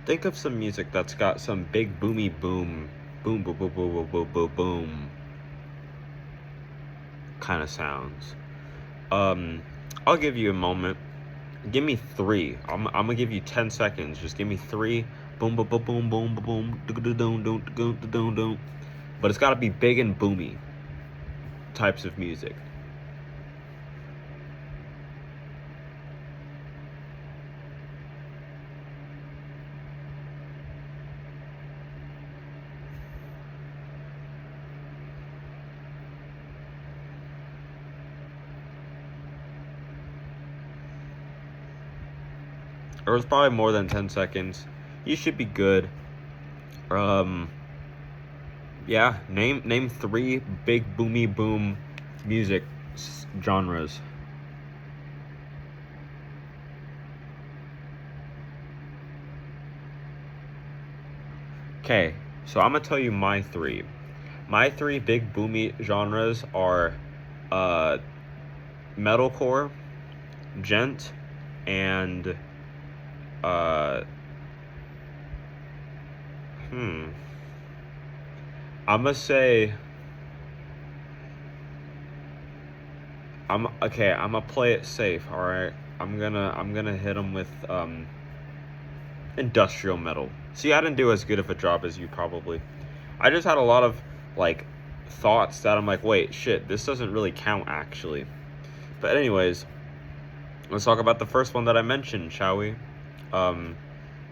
Think of some music that's got some big boomy boom, boom, boom, boom, boom, boom, boom, boom, boom kind of sounds. Um, I'll give you a moment. Give me three. I'm gonna give you 10 seconds. Just give me three. Boom, boom, boom, boom, boom, boom, boom. But it's got to be big and boomy types of music. Or it's probably more than 10 seconds. You should be good. Yeah, name three big boomy boom music genres. Okay, so I'm gonna tell you my three. My three big boomy genres are metalcore, djent, and uh hmm. I'm gonna say I'm gonna play it safe, all right? I'm gonna hit them with industrial metal. See, I didn't do as good of a job as you probably. I just had a lot of like thoughts that I'm like, wait, shit, this doesn't really count actually. But anyways, let's talk about the first one that I mentioned, shall we?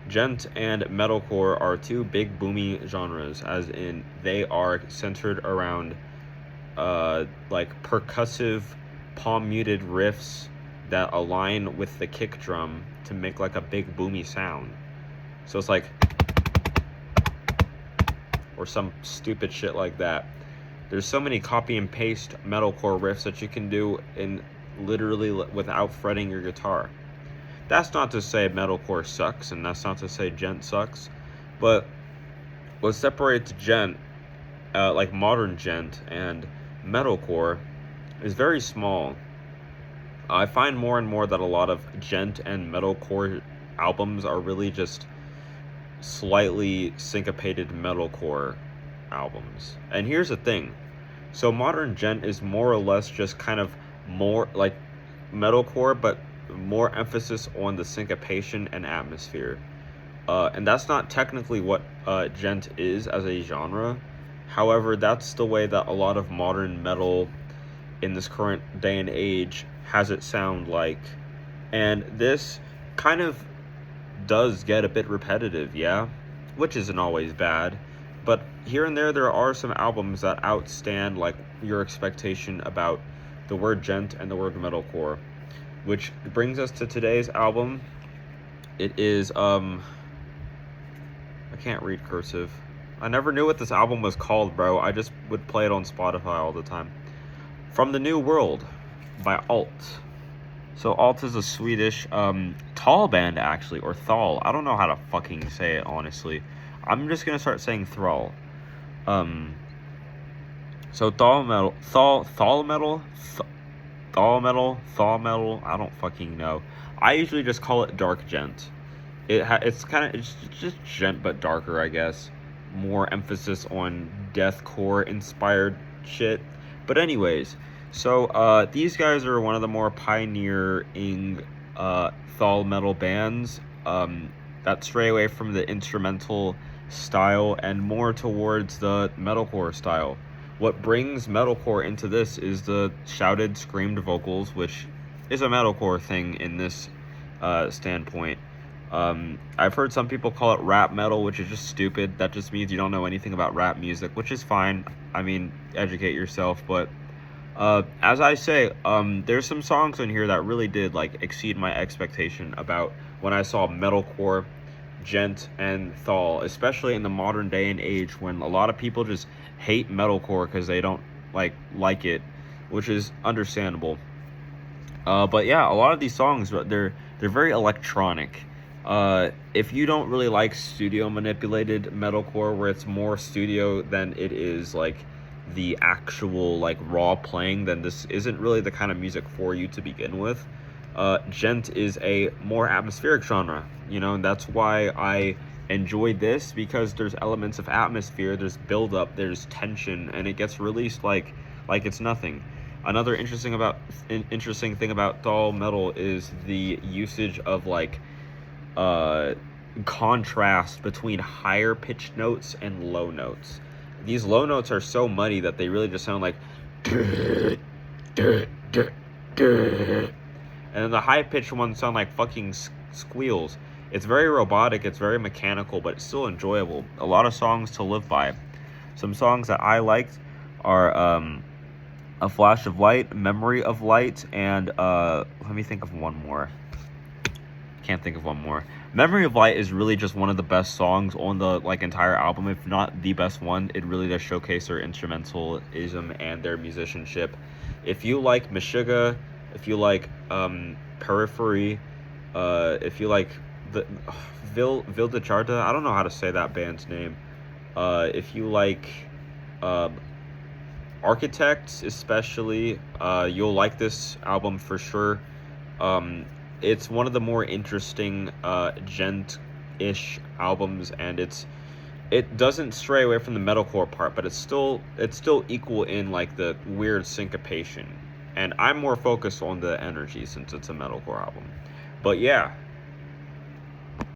Djent and metalcore are two big boomy genres, as in they are centered around like percussive, palm muted riffs that align with the kick drum to make like a big boomy sound. So it's like, or some stupid shit like that. There's so many copy and paste metalcore riffs that you can do in literally without fretting your guitar. That's not to say metalcore sucks, and that's not to say djent sucks, but what separates djent, like modern djent and metalcore, is very small. I find more and more that a lot of djent and metalcore albums are really just slightly syncopated metalcore albums. And here's the thing. So modern djent is more or less just kind of more like metalcore, but more emphasis on the syncopation and atmosphere. And that's not technically what djent is as a genre. However, that's the way that a lot of modern metal in this current day and age has it sound like. And this kind of does get a bit repetitive, yeah, which isn't always bad. But here and there are some albums that outstand like your expectation about the word djent and the word metalcore, which brings us to today's album. It is I can't read cursive. I never knew what this album was called, bro. I just would play it on Spotify all the time. From the New World by Alt. So Alt is a Swedish Thal band, actually, or Thal. I don't know how to fucking say it, honestly. I'm just gonna start saying Thrall. So Thal metal. I don't fucking know. I usually just call it dark djent. It's just djent but darker, I guess. More emphasis on deathcore inspired shit. But anyways, so these guys are one of the more pioneering Thal metal bands that stray away from the instrumental style and more towards the metalcore style. What brings metalcore into this is the shouted, screamed vocals, which is a metalcore thing in this standpoint. I've heard some people call it rap metal, which is just stupid. That just means you don't know anything about rap music, which is fine. I mean, educate yourself. But as I say, there's some songs in here that really did like exceed my expectation about when I saw metalcore, djent, and Thal, especially in the modern day and age when a lot of people just hate metalcore because they don't like it, which is understandable. But yeah, a lot of these songs, they're very electronic. If you don't really like studio manipulated metalcore, where it's more studio than it is like the actual like raw playing, then this isn't really the kind of music for you to begin with. Djent is a more atmospheric genre, and that's why I enjoy this because there's elements of atmosphere, there's buildup, there's tension, and it gets released like it's nothing. Another interesting thing about doll metal is the usage of like contrast between higher pitched notes and low notes. These low notes are so muddy that they really just sound like and then the high pitched ones sound like fucking squeals. It's very robotic, it's very mechanical, but it's still enjoyable. A lot of songs to live by. Some songs that I liked are A Flash of Light, Memory of Light, and let me think of one more. Can't think of one more. Memory of Light is really just one of the best songs on the like entire album, if not the best one. It really does showcase their instrumentalism and their musicianship. If you like Meshuggah, if you like Periphery, if you like the Vildhjarta, I don't know how to say that band's name. If you like Architects, especially, you'll like this album for sure. It's one of the more interesting gent-ish albums, and it doesn't stray away from the metalcore part, but it's still equal in like the weird syncopation. And I'm more focused on the energy since it's a metalcore album. But yeah,